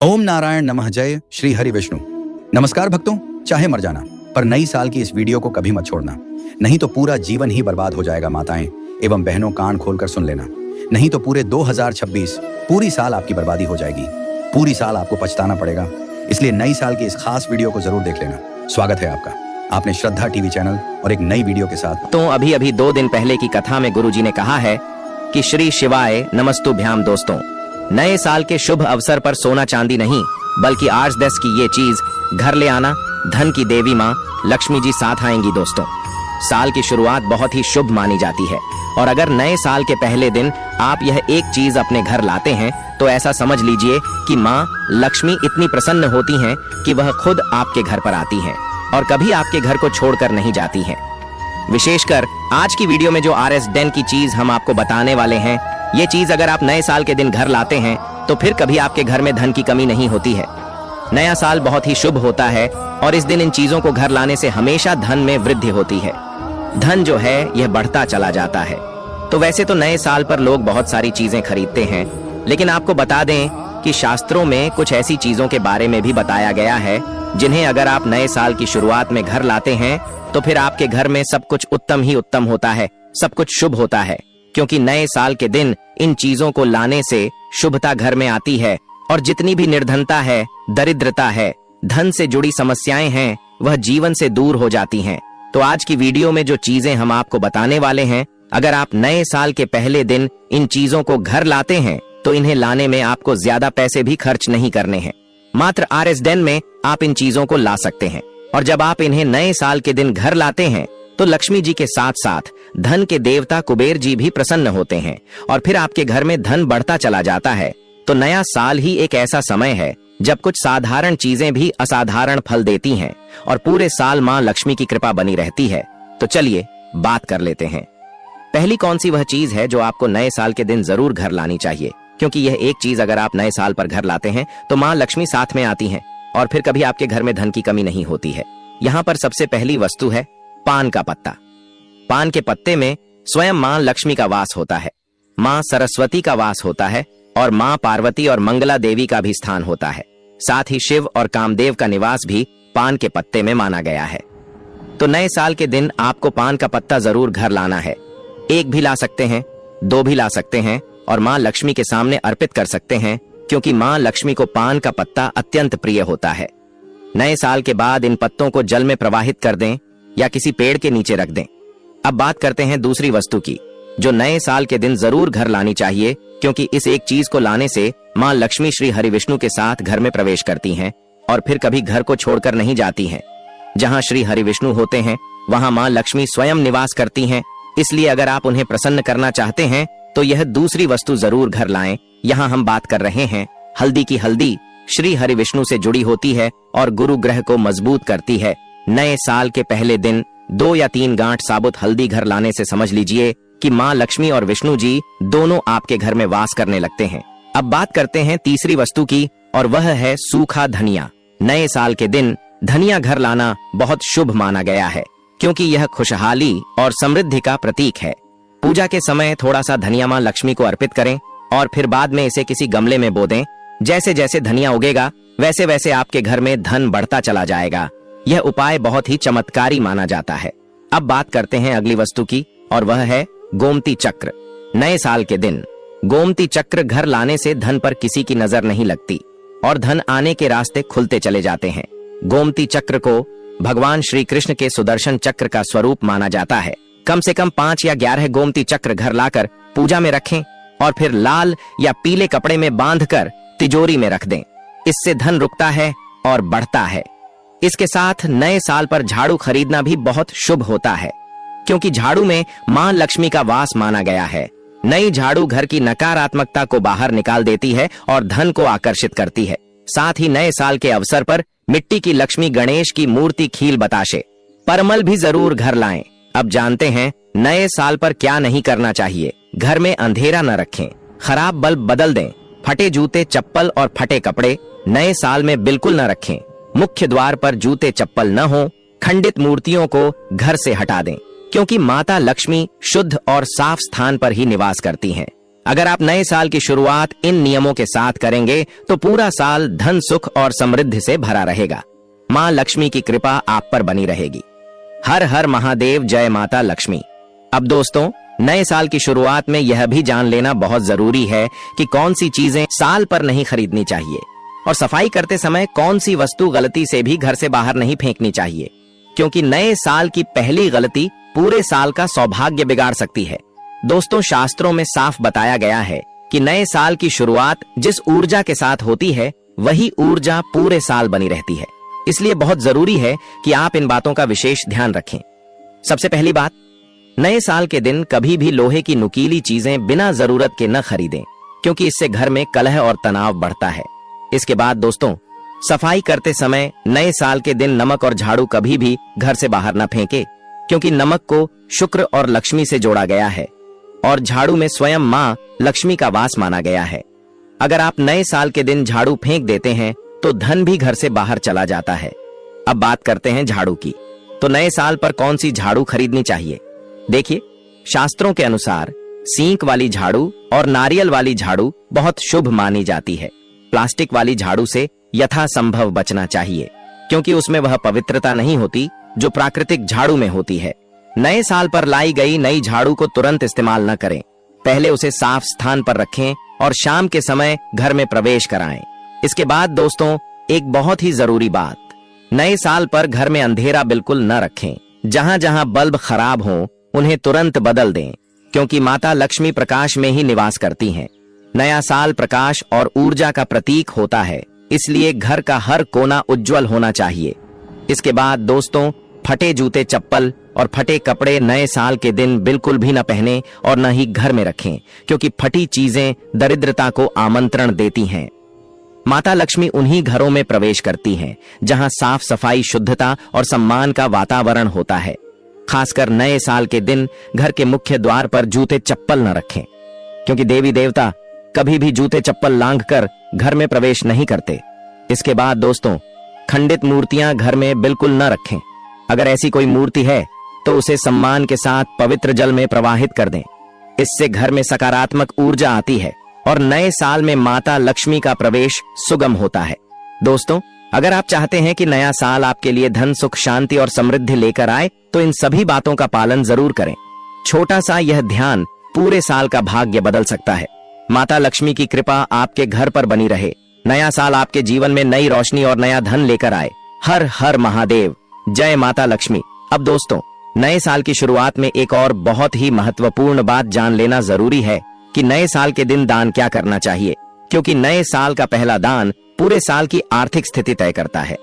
ओम नारायण नमः। जय श्री हरि विष्णु। नमस्कार भक्तों, चाहे मर जाना पर नई साल की इस वीडियो को कभी मत छोड़ना, नहीं तो पूरा जीवन ही बर्बाद हो जाएगा। माताएं एवं बहनों, कान खोलकर सुन लेना, नहीं तो पूरे 2026 पूरी साल आपकी बर्बादी हो जाएगी। पूरी साल आपको पछताना पड़ेगा। इसलिए नई साल की इस खास वीडियो को जरूर देख लेना। स्वागत है आपका, आपने श्रद्धा टीवी चैनल और एक नई वीडियो के साथ। तो अभी 2 दिन पहले की कथा में गुरुजी ने कहा है कि श्री शिवाय नमस्तुभ्याम। दोस्तों, नए साल के शुभ अवसर पर सोना चांदी नहीं बल्कि 8-10 की ये चीज घर ले आना। धन की देवी माँ लक्ष्मी जी साथ आएंगी। दोस्तों, साल की शुरुआत बहुत ही शुभ मानी जाती है और अगर नए साल के पहले दिन आप यह एक चीज अपने घर लाते हैं तो ऐसा समझ लीजिए कि माँ लक्ष्मी इतनी प्रसन्न होती हैं कि वह खुद आपके घर पर आती हैं और कभी आपके घर को छोड़कर नहीं जाती हैं। विशेषकर आज की वीडियो में जो RS-10 की चीज हम आपको बताने वाले हैं, ये चीज अगर आप नए साल के दिन घर लाते हैं तो फिर कभी आपके घर में धन की कमी नहीं होती है। नया साल बहुत ही शुभ होता है और इस दिन इन चीजों को घर लाने से हमेशा धन में वृद्धि होती है। धन जो है यह बढ़ता चला जाता है। तो वैसे तो नए साल पर लोग बहुत सारी चीजें खरीदते हैं, लेकिन आपको बता दें कि शास्त्रों में कुछ ऐसी चीजों के बारे में भी बताया गया है जिन्हें अगर आप नए साल की शुरुआत में घर लाते हैं तो फिर आपके घर में सब कुछ उत्तम ही उत्तम होता है, सब कुछ शुभ होता है। क्योंकि नए साल के दिन इन चीजों को लाने से शुभता घर में आती है और जितनी भी निर्धनता है, दरिद्रता है, धन से जुड़ी समस्याएं हैं, वह जीवन से दूर हो जाती हैं। तो आज की वीडियो में जो चीजें हम आपको बताने वाले हैं, अगर आप नए साल के पहले दिन इन चीजों को घर लाते हैं तो इन्हें लाने में आपको ज्यादा पैसे भी खर्च नहीं करने हैं। मात्र RS-10 में आप इन चीजों को ला सकते हैं और जब आप इन्हें नए साल के दिन घर लाते हैं तो लक्ष्मी जी के साथ साथ धन के देवता कुबेर जी भी प्रसन्न होते हैं और फिर आपके घर में धन बढ़ता चला जाता है। तो नया साल ही एक ऐसा समय है जब कुछ साधारण चीजें भी असाधारण फल देती हैं और पूरे साल माँ लक्ष्मी की कृपा बनी रहती है। तो चलिए बात कर लेते हैं। पहली कौन सी वह चीज है जो आपको नए साल के दिन जरूर घर लानी चाहिए, क्योंकि यह एक चीज अगर आप नए साल पर घर लाते हैं तो माँ लक्ष्मी साथ में आती हैं और फिर कभी आपके घर में धन की कमी नहीं होती है। यहाँ पर सबसे पहली वस्तु है पान का पत्ता। पान के पत्ते में स्वयं माँ लक्ष्मी का वास होता है, माँ सरस्वती का वास होता है और माँ पार्वती और मंगला देवी का भी स्थान होता है। साथ ही शिव और कामदेव का निवास भी पान के पत्ते में माना गया है। तो नए साल के दिन आपको पान का पत्ता जरूर घर लाना है। 1 भी ला सकते हैं, 2 भी ला सकते हैं और माँ लक्ष्मी के सामने अर्पित कर सकते हैं, क्योंकि माँ लक्ष्मी को पान का पत्ता अत्यंत प्रिय होता है। नए साल के बाद इन पत्तों को जल में प्रवाहित कर दें या किसी पेड़ के नीचे रख दें। अब बात करते हैं दूसरी वस्तु की जो नए साल के दिन जरूर घर लानी चाहिए, क्योंकि इस एक चीज को लाने से माँ लक्ष्मी श्री हरि विष्णु के साथ घर में प्रवेश करती हैं और फिर कभी घर को छोड़कर नहीं जाती हैं। जहाँ श्री हरि विष्णु होते हैं वहाँ माँ लक्ष्मी स्वयं निवास करती हैं। इसलिए अगर आप उन्हें प्रसन्न करना चाहते हैं तो यह दूसरी वस्तु जरूर घर लाएं। यहाँ हम बात कर रहे हैं हल्दी की। हल्दी श्री हरि विष्णु से जुड़ी होती है और गुरु ग्रह को मजबूत करती है। नए साल के पहले दिन 2 या 3 गांठ साबुत हल्दी घर लाने से समझ लीजिए कि माँ लक्ष्मी और विष्णु जी दोनों आपके घर में वास करने लगते हैं। अब बात करते हैं तीसरी वस्तु की और वह है सूखा धनिया। नए साल के दिन धनिया घर लाना बहुत शुभ माना गया है, क्योंकि यह खुशहाली और समृद्धि का प्रतीक है। पूजा के समय थोड़ा सा धनिया माँ लक्ष्मी को अर्पित करें और फिर बाद में इसे किसी गमले में बो दें। जैसे जैसे धनिया उगेगा वैसे वैसे आपके घर में धन बढ़ता चला जाएगा। यह उपाय बहुत ही चमत्कारी माना जाता है। अब बात करते हैं अगली वस्तु की और वह है गोमती चक्र। नए साल के दिन गोमती चक्र घर लाने से धन पर किसी की नजर नहीं लगती और धन आने के रास्ते खुलते चले जाते हैं। गोमती चक्र को भगवान श्री कृष्ण के सुदर्शन चक्र का स्वरूप माना जाता है। कम से कम 5 या 11 गोमती चक्र घर लाकर पूजा में रखें और फिर लाल या पीले कपड़े में बांधकर तिजोरी में रख दें। इससे धन रुकता है और बढ़ता है। इसके साथ नए साल पर झाड़ू खरीदना भी बहुत शुभ होता है, क्योंकि झाड़ू में मां लक्ष्मी का वास माना गया है। नई झाड़ू घर की नकारात्मकता को बाहर निकाल देती है और धन को आकर्षित करती है। साथ ही नए साल के अवसर पर मिट्टी की लक्ष्मी गणेश की मूर्ति, खील बताशे, परमल भी जरूर घर लाएं। अब जानते हैं नए साल पर क्या नहीं करना चाहिए। घर में अंधेरा न रखें, खराब बल्ब बदल दें, फटे जूते चप्पल और फटे कपड़े नए साल में बिल्कुल न रखें। मुख्य द्वार पर जूते चप्पल न हो, खंडित मूर्तियों को घर से हटा दें, क्योंकि माता लक्ष्मी शुद्ध और साफ स्थान पर ही निवास करती हैं। अगर आप नए साल की शुरुआत इन नियमों के साथ करेंगे तो पूरा साल धन, सुख और समृद्धि से भरा रहेगा। मां लक्ष्मी की कृपा आप पर बनी रहेगी। हर हर महादेव, जय माता लक्ष्मी। अब दोस्तों, नए साल की शुरुआत में यह भी जान लेना बहुत जरूरी है कि कौन सी चीजें साल पर नहीं खरीदनी चाहिए और सफाई करते समय कौन सी वस्तु गलती से भी घर से बाहर नहीं फेंकनी चाहिए, क्योंकि नए साल की पहली गलती पूरे साल का सौभाग्य बिगाड़ सकती है। दोस्तों, शास्त्रों में साफ बताया गया है कि नए साल की शुरुआत जिस ऊर्जा के साथ होती है वही ऊर्जा पूरे साल बनी रहती है। इसलिए बहुत जरूरी है कि आप इन बातों का विशेष ध्यान रखें। सबसे पहली बात, नए साल के दिन कभी भी लोहे की नुकीली चीजें बिना जरूरत के न खरीदें, क्योंकि इससे घर में कलह और तनाव बढ़ता है। इसके बाद दोस्तों, सफाई करते समय नए साल के दिन नमक और झाड़ू कभी भी घर से बाहर न फेंके, क्योंकि नमक को शुक्र और लक्ष्मी से जोड़ा गया है और झाड़ू में स्वयं मां लक्ष्मी का वास माना गया है। अगर आप नए साल के दिन झाड़ू फेंक देते हैं तो धन भी घर से बाहर चला जाता है। अब बात करते हैं झाड़ू की। तो नए साल पर कौन सी झाड़ू खरीदनी चाहिए? देखिए, शास्त्रों के अनुसार सींक वाली झाड़ू और नारियल वाली झाड़ू बहुत शुभ मानी जाती है। प्लास्टिक वाली झाड़ू से यथासंभव बचना चाहिए, क्योंकि उसमें वह पवित्रता नहीं होती जो प्राकृतिक झाड़ू में होती है। नए साल पर लाई गई नई झाड़ू को तुरंत इस्तेमाल न करें। पहले उसे साफ स्थान पर रखें और शाम के समय घर में प्रवेश कराएं। इसके बाद दोस्तों, एक बहुत ही जरूरी बात, नए साल पर घर में अंधेरा बिल्कुल न रखें। जहां जहां बल्ब खराब हो उन्हें तुरंत बदल दें, क्योंकि माता लक्ष्मी प्रकाश में ही निवास करती हैं। नया साल प्रकाश और ऊर्जा का प्रतीक होता है, इसलिए घर का हर कोना उज्जवल होना चाहिए। इसके बाद दोस्तों, फटे जूते, चप्पल और फटे कपड़े नए साल के दिन बिल्कुल भी न पहने और न ही घर में रखें, क्योंकि फटी चीजें दरिद्रता को आमंत्रण देती हैं। माता लक्ष्मी उन्हीं घरों में प्रवेश करती हैं जहां साफ सफाई, शुद्धता और सम्मान का वातावरण होता है। खासकर नए साल के दिन घर के मुख्य द्वार पर जूते चप्पल न रखें, क्योंकि देवी देवता कभी भी जूते चप्पल लांघ कर घर में प्रवेश नहीं करते। इसके बाद दोस्तों, खंडित मूर्तियां घर में बिल्कुल न रखें। अगर ऐसी कोई मूर्ति है तो उसे सम्मान के साथ पवित्र जल में प्रवाहित कर दें। इससे घर में सकारात्मक ऊर्जा आती है और नए साल में माता लक्ष्मी का प्रवेश सुगम होता है। दोस्तों, अगर आप चाहते हैं कि नया साल आपके लिए धन, सुख, शांति और समृद्धि लेकर आए तो इन सभी बातों का पालन जरूर करें। छोटा सा यह ध्यान पूरे साल का भाग्य बदल सकता है। माता लक्ष्मी की कृपा आपके घर पर बनी रहे। नया साल आपके जीवन में नई रोशनी और नया धन लेकर आए। हर हर महादेव, जय माता लक्ष्मी। अब दोस्तों, नए साल की शुरुआत में एक और बहुत ही महत्वपूर्ण बात जान लेना जरूरी है कि नए साल के दिन दान क्या करना चाहिए, क्योंकि नए साल का पहला दान पूरे साल की आर्थिक स्थिति तय करता है।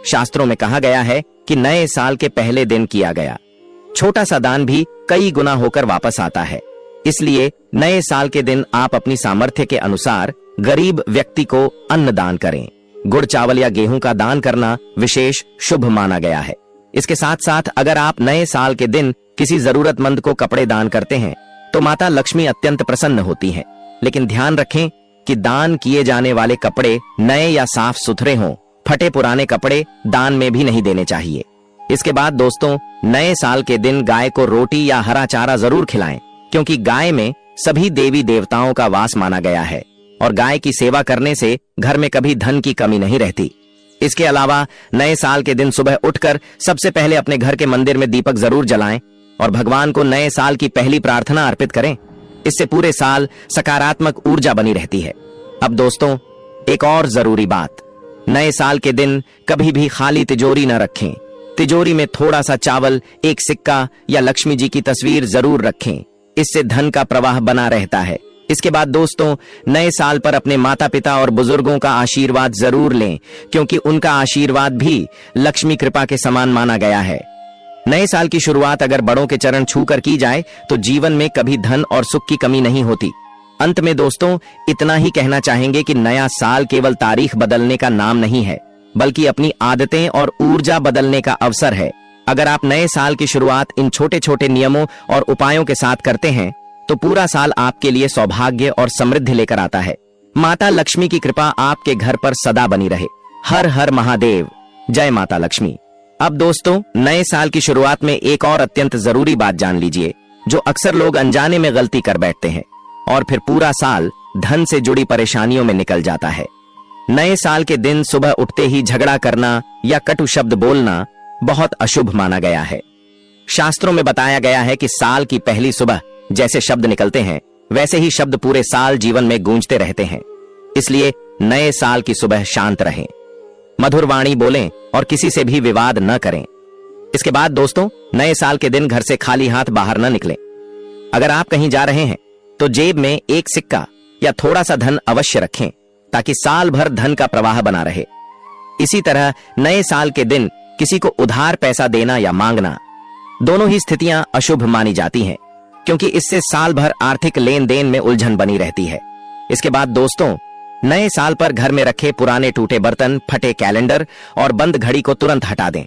शास्त्रों में कहा गया है कि नए साल के पहले दिन किया गया छोटा सा दान भी कई गुना होकर वापस आता है। इसलिए नए साल के दिन आप अपनी सामर्थ्य के अनुसार गरीब व्यक्ति को अन्न दान करें। गुड़, चावल या गेहूं का दान करना विशेष शुभ माना गया है। इसके साथ साथ अगर आप नए साल के दिन किसी जरूरतमंद को कपड़े दान करते हैं तो माता लक्ष्मी अत्यंत प्रसन्न होती हैं। लेकिन ध्यान रखें कि दान किए जाने वाले कपड़े नए या साफ सुथरे हों। फटे पुराने कपड़े दान में भी नहीं देने चाहिए। इसके बाद दोस्तों, नए साल के दिन गाय को रोटी या हरा चारा जरूर खिलाएं, क्योंकि गाय में सभी देवी देवताओं का वास माना गया है और गाय की सेवा करने से घर में कभी धन की कमी नहीं रहती। इसके अलावा नए साल के दिन सुबह उठकर सबसे पहले अपने घर के मंदिर में दीपक जरूर जलाएं और भगवान को नए साल की पहली प्रार्थना अर्पित करें। इससे पूरे साल सकारात्मक ऊर्जा बनी रहती है। अब दोस्तों, एक और जरूरी बात, नए साल के दिन कभी भी खाली तिजोरी न रखें। तिजोरी में थोड़ा सा चावल, एक सिक्का या लक्ष्मी जी की तस्वीर जरूर रखें। इससे धन का प्रवाह बना रहता है। इसके बाद दोस्तों, नए साल पर अपने माता पिता और बुजुर्गों का आशीर्वाद जरूर लें, क्योंकि उनका आशीर्वाद भी लक्ष्मी कृपा के समान माना गया है। नए साल की शुरुआत अगर बड़ों के चरण छूकर की जाए तो जीवन में कभी धन और सुख की कमी नहीं होती। अंत में दोस्तों, इतना ही कहना चाहेंगे कि नया साल केवल तारीख बदलने का नाम नहीं है, बल्कि अपनी आदतें और ऊर्जा बदलने का अवसर है। अगर आप नए साल की शुरुआत इन छोटे छोटे नियमों और उपायों के साथ करते हैं तो पूरा साल आपके लिए सौभाग्य और समृद्धि लेकर आता है। माता लक्ष्मी की कृपा आपके घर पर सदा बनी रहे। हर हर महादेव, जय माता लक्ष्मी। अब दोस्तों, नए साल की शुरुआत में एक और अत्यंत जरूरी बात जान लीजिए, जो अक्सर लोग अनजाने में गलती कर बैठते हैं। और फिर पूरा साल धन से जुड़ी परेशानियों में निकल जाता है। नए साल के दिन सुबह उठते ही झगड़ा करना या कटु शब्द बोलना बहुत अशुभ माना गया है। शास्त्रों में बताया गया है कि साल की पहली सुबह जैसे शब्द निकलते हैं वैसे ही शब्द पूरे साल जीवन में गूंजते रहते हैं। इसलिए नए साल की सुबह शांत रहें, मधुर वाणी बोलें और किसी से भी विवाद न करें। इसके बाद दोस्तों, नए साल के दिन घर से खाली हाथ बाहर न निकलें। अगर आप कहीं जा रहे हैं तो जेब में एक सिक्का या थोड़ा सा धन अवश्य रखें ताकि साल भर धन का प्रवाह बना रहे। इसी तरह नए साल के दिन किसी को उधार पैसा देना या मांगना, दोनों ही स्थितियां अशुभ मानी जाती हैं, क्योंकि इससे साल भर आर्थिक लेन देन में उलझन बनी रहती है। इसके बाद दोस्तों, नए साल पर घर में रखे पुराने टूटे बर्तन, फटे कैलेंडर और बंद घड़ी को तुरंत हटा दें,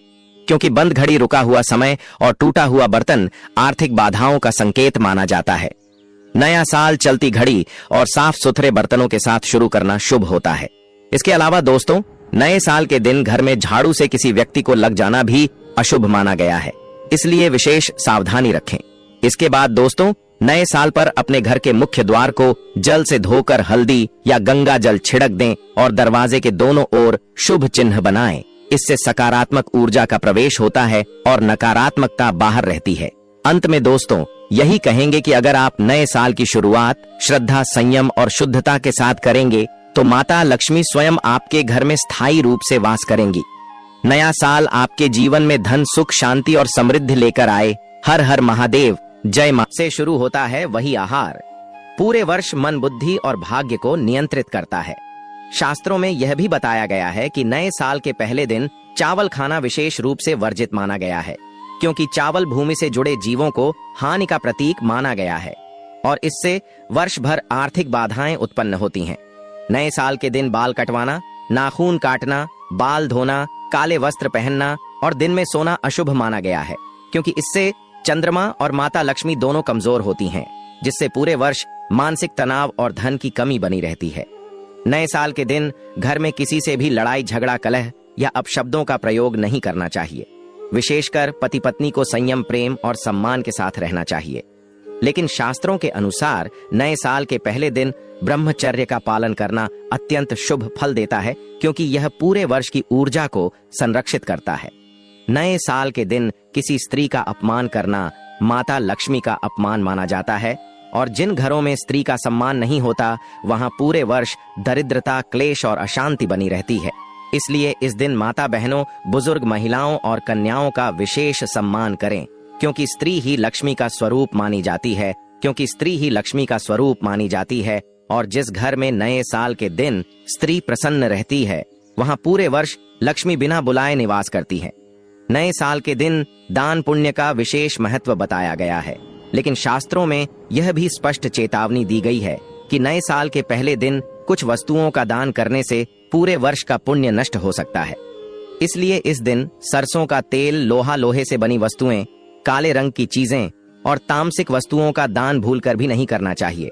क्योंकि बंद घड़ी, रुका हुआ समय और टूटा हुआ बर्तन आर्थिक बाधाओं का संकेत माना जाता है। नया साल चलती घड़ी और साफ सुथरे बर्तनों के साथ शुरू करना शुभ होता है। इसके अलावा दोस्तों, नए साल के दिन घर में झाड़ू से किसी व्यक्ति को लग जाना भी अशुभ माना गया है, इसलिए विशेष सावधानी रखें। इसके बाद दोस्तों, नए साल पर अपने घर के मुख्य द्वार को जल से धोकर हल्दी या गंगा जल छिड़क दें और दरवाजे के दोनों ओर शुभ चिन्ह बनाएं। इससे सकारात्मक ऊर्जा का प्रवेश होता है और नकारात्मकता बाहर रहती है। अंत में दोस्तों, यही कहेंगे कि अगर आप नए साल की शुरुआत श्रद्धा, संयम और शुद्धता के साथ करेंगे तो माता लक्ष्मी स्वयं आपके घर में स्थायी रूप से वास करेंगी। नया साल आपके जीवन में धन, सुख, शांति और समृद्धि लेकर आए। हर हर महादेव, जय मां से शुरू होता है वही आहार पूरे वर्ष मन, बुद्धि और भाग्य को नियंत्रित करता है। शास्त्रों में यह भी बताया गया है कि नए साल के पहले दिन चावल खाना विशेष रूप से वर्जित माना गया है, क्योंकि चावल भूमि से जुड़े जीवों को हानि का प्रतीक माना गया है और इससे वर्ष भर आर्थिक बाधाएं उत्पन्न होती हैं। नए साल के दिन बाल कटवाना, नाखून काटना, बाल धोना, काले वस्त्र पहनना और दिन में सोना अशुभ माना गया है, क्योंकि इससे चंद्रमा और माता लक्ष्मी दोनों कमजोर होती हैं, जिससे पूरे वर्ष मानसिक तनाव और धन की कमी बनी रहती है। नए साल के दिन घर में किसी से भी लड़ाई, झगड़ा, कलह या अपशब्दों का प्रयोग नहीं करना चाहिए। विशेषकर पति पत्नी को संयम, प्रेम और सम्मान के साथ रहना चाहिए। लेकिन शास्त्रों के अनुसार नए साल के पहले दिन ब्रह्मचर्य का पालन करना अत्यंत शुभ फल देता है, क्योंकि यह पूरे वर्ष की ऊर्जा को संरक्षित करता है। नए साल के दिन किसी स्त्री का अपमान करना माता लक्ष्मी का अपमान माना जाता है और जिन घरों में स्त्री का सम्मान नहीं होता वहां पूरे वर्ष दरिद्रता, क्लेश और अशांति बनी रहती है। इसलिए इस दिन माता बहनों, बुजुर्ग महिलाओं और कन्याओं का विशेष सम्मान करें, क्योंकि स्त्री ही लक्ष्मी का स्वरूप मानी जाती है और जिस घर में नए साल के दिन स्त्री प्रसन्न रहती है वहां पूरे वर्ष लक्ष्मी बिना बुलाए निवास करती है। नए साल के दिन दान पुण्य का विशेष महत्व बताया गया है, लेकिन शास्त्रों में यह भी स्पष्ट चेतावनी दी गई है कि नए साल के पहले दिन कुछ वस्तुओं का दान करने से पूरे वर्ष का पुण्य नष्ट हो सकता है। इसलिए इस दिन सरसों का तेल, लोहा, लोहे से बनी वस्तुएं, काले रंग की चीजें और तामसिक वस्तुओं का दान भूलकर भी नहीं करना चाहिए।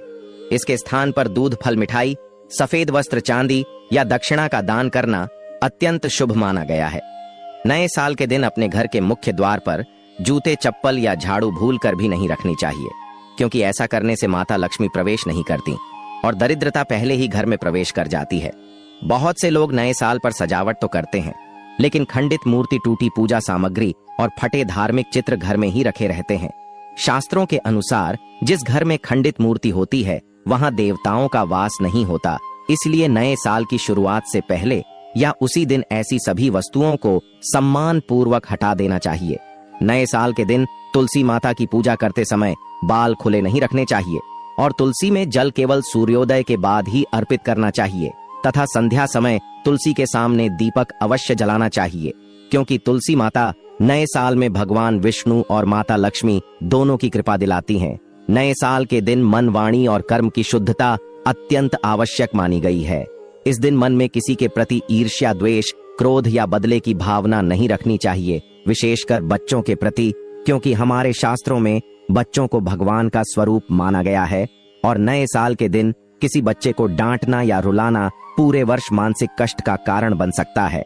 इसके स्थान पर दूध, फल, मिठाई, सफेद वस्त्र, चांदी या दक्षिणा का दान करना अत्यंत शुभ माना गया है। नए साल के दिन अपने घर के मुख्य द्वार पर जूते, चप्पल या झाड़ू भूलकर भी नहीं रखनी चाहिए, क्योंकि ऐसा करने से माता लक्ष्मी प्रवेश नहीं करती और दरिद्रता पहले ही घर में प्रवेश कर जाती है। बहुत से लोग नए साल पर सजावट तो करते हैं, लेकिन खंडित मूर्ति, टूटी पूजा सामग्री और फटे धार्मिक चित्र घर में ही रखे रहते हैं। शास्त्रों के अनुसार जिस घर में खंडित मूर्ति होती है वहां देवताओं का वास नहीं होता, इसलिए नए साल की शुरुआत से पहले या उसी दिन ऐसी सभी वस्तुओं को सम्मान पूर्वक हटा देना चाहिए। नए साल के दिन तुलसी माता की पूजा करते समय बाल खुले नहीं रखने चाहिए और तुलसी में जल केवल सूर्योदय के बाद ही अर्पित करना चाहिए तथा संध्या समय तुलसी के सामने दीपक अवश्य जलाना चाहिए, क्योंकि तुलसी माता नए साल में भगवान विष्णु और माता लक्ष्मी दोनों की कृपा दिलाती हैं। नए साल के दिन मन, वाणी और कर्म की शुद्धता अत्यंत आवश्यक मानी गई है। इस दिन मन में किसी के प्रति ईर्ष्या, द्वेष, क्रोध या बदले की भावना नहीं रखनी चाहिए, विशेषकर बच्चों के प्रति, क्योंकि हमारे शास्त्रों में बच्चों को भगवान का स्वरूप माना गया है और नए साल के दिन किसी बच्चे को डांटना या रुलाना पूरे वर्ष मानसिक कष्ट का कारण बन सकता है।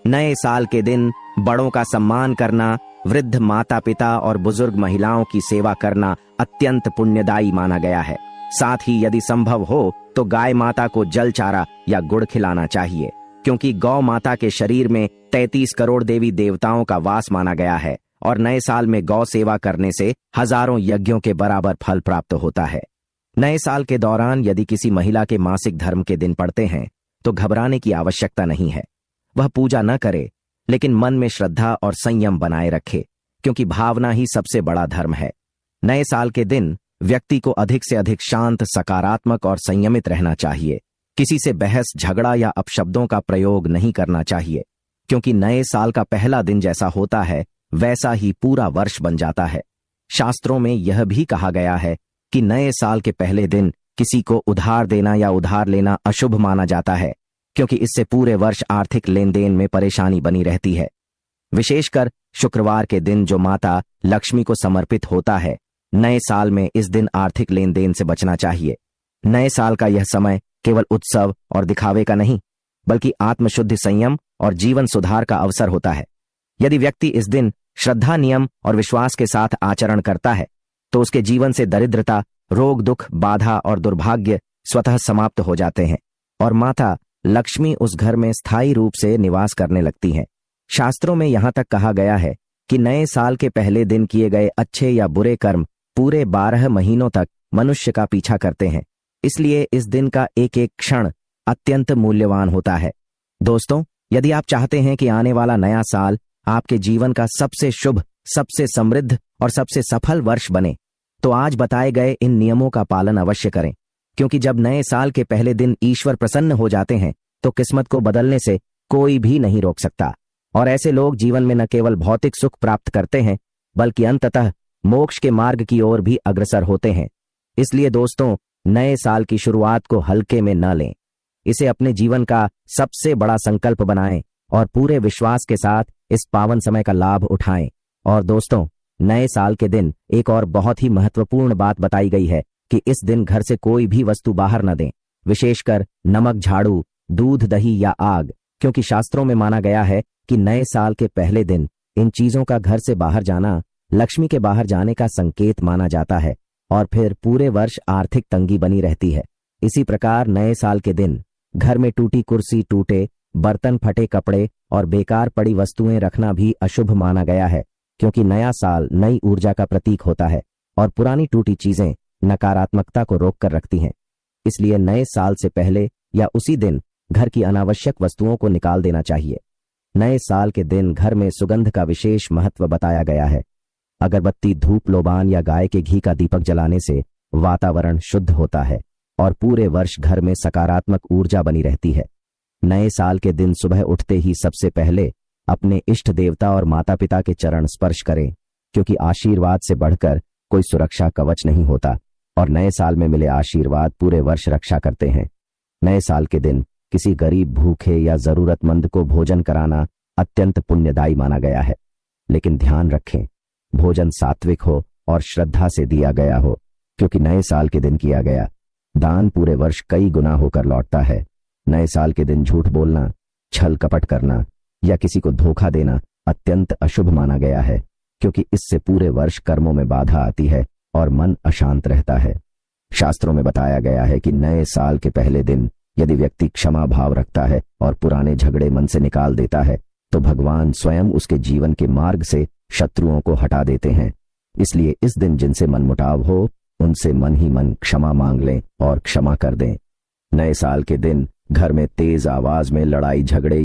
नए साल के दिन बड़ों का सम्मान करना, वृद्ध माता पिता और बुजुर्ग महिलाओं की सेवा करना अत्यंत पुण्यदायी माना गया है। साथ ही यदि संभव हो तो गाय माता को जल चारा या गुड़ खिलाना चाहिए, क्योंकि गौ माता के शरीर में 33 करोड़ देवी देवताओं का वास माना गया है और नए साल में गौ सेवा करने से हजारों यज्ञों के बराबर फल प्राप्त होता है। नए साल के दौरान यदि किसी महिला के मासिक धर्म के दिन पड़ते हैं तो घबराने की आवश्यकता नहीं है। वह पूजा न करे, लेकिन मन में श्रद्धा और संयम बनाए रखे, क्योंकि भावना ही सबसे बड़ा धर्म है। नए साल के दिन व्यक्ति को अधिक से अधिक शांत, सकारात्मक और संयमित रहना चाहिए। किसी से बहस, झगड़ा या अपशब्दों का प्रयोग नहीं करना चाहिए, क्योंकि नए साल का पहला दिन जैसा होता है वैसा ही पूरा वर्ष बन जाता है। शास्त्रों में यह भी कहा गया है कि नए साल के पहले दिन किसी को उधार देना या उधार लेना अशुभ माना जाता है, क्योंकि इससे पूरे वर्ष आर्थिक लेन देन में परेशानी बनी रहती है। विशेषकर शुक्रवार के दिन जो माता लक्ष्मी को समर्पित होता है, नए साल में इस दिन आर्थिक लेन देन से बचना चाहिए। नए साल का यह समय केवल उत्सव और दिखावे का नहीं, बल्कि आत्मशुद्धि, संयम और जीवन सुधार का अवसर होता है। यदि व्यक्ति इस दिन श्रद्धा, नियम और विश्वास के साथ आचरण करता है तो उसके जीवन से दरिद्रता, रोग, दुख, बाधा और दुर्भाग्य स्वतः समाप्त हो जाते हैं और माता लक्ष्मी उस घर में स्थायी रूप से निवास करने लगती हैं। शास्त्रों में यहां तक कहा गया है कि नए साल के पहले दिन किए गए अच्छे या बुरे कर्म पूरे 12 महीनों तक मनुष्य का पीछा करते हैं। इसलिए इस दिन का एक एक क्षण अत्यंत मूल्यवान होता है। दोस्तों, यदि आप चाहते हैं कि आने वाला नया साल आपके जीवन का सबसे शुभ, सबसे समृद्ध और सबसे सफल वर्ष बने, तो आज बताए गए इन नियमों का पालन अवश्य करें, क्योंकि जब नए साल के पहले दिन ईश्वर प्रसन्न हो जाते हैं तो किस्मत को बदलने से कोई भी नहीं रोक सकता और ऐसे लोग जीवन में न केवल भौतिक सुख प्राप्त करते हैं, बल्कि अंततः मोक्ष के मार्ग की ओर भी अग्रसर होते हैं। इसलिए दोस्तों, नए साल की शुरुआत को हल्के में न लें, इसे अपने जीवन का सबसे बड़ा संकल्प बनाएं और पूरे विश्वास के साथ इस पावन समय का लाभ उठाएं। और दोस्तों, नए साल के दिन एक और बहुत ही महत्वपूर्ण बात बताई गई है कि इस दिन घर से कोई भी वस्तु बाहर न दें, विशेषकर नमक, झाड़ू, दूध, दही या आग, क्योंकि शास्त्रों में माना गया है कि नए साल के पहले दिन इन चीजों का घर से बाहर जाना लक्ष्मी के बाहर जाने का संकेत माना जाता है और फिर पूरे वर्ष आर्थिक तंगी बनी रहती है। इसी प्रकार नए साल के दिन घर में टूटी कुर्सी, टूटे बर्तन, फटे कपड़े और बेकार पड़ी वस्तुएं रखना भी अशुभ माना गया है, क्योंकि नया साल नई ऊर्जा का प्रतीक होता है और पुरानी टूटी चीजें नकारात्मकता को रोक कर रखती हैं। इसलिए नए साल से पहले या उसी दिन घर की अनावश्यक वस्तुओं को निकाल देना चाहिए। नए साल के दिन घर में सुगंध का विशेष महत्व बताया गया है। अगरबत्ती, धूप, लोबान या गाय के घी का दीपक जलाने से वातावरण शुद्ध होता है और पूरे वर्ष घर में सकारात्मक ऊर्जा बनी रहती है। नए साल के दिन सुबह उठते ही सबसे पहले अपने इष्ट देवता और माता पिता के चरण स्पर्श करें, क्योंकि आशीर्वाद से बढ़कर कोई सुरक्षा कवच नहीं होता और नए साल में मिले आशीर्वाद पूरे वर्ष रक्षा करते हैं। नए साल के दिन किसी गरीब, भूखे या जरूरतमंद को भोजन कराना अत्यंत पुण्यदायी माना गया है, लेकिन ध्यान रखें, भोजन सात्विक हो और श्रद्धा से दिया गया हो, क्योंकि नए साल के दिन किया गया दान पूरे वर्ष कई गुना होकर लौटता है। नए साल के दिन झूठ बोलना, छल कपट करना या किसी को धोखा देना अत्यंत अशुभ माना गया है, क्योंकि इससे पूरे वर्ष कर्मों में बाधा आती है और मन अशांत रहता है। शास्त्रों में बताया गया है कि नए साल के पहले दिन यदि व्यक्ति क्षमा भाव रखता है और पुराने झगड़े मन से निकाल देता है तो भगवान स्वयं उसके जीवन के मार्ग से शत्रुओं को हटा देते हैं। इसलिए इस दिन जिनसे मनमुटाव हो उनसे मन ही मन क्षमा मांग लें और क्षमा कर दें। नए साल के दिन घर में तेज आवाज में लड़ाई झगड़े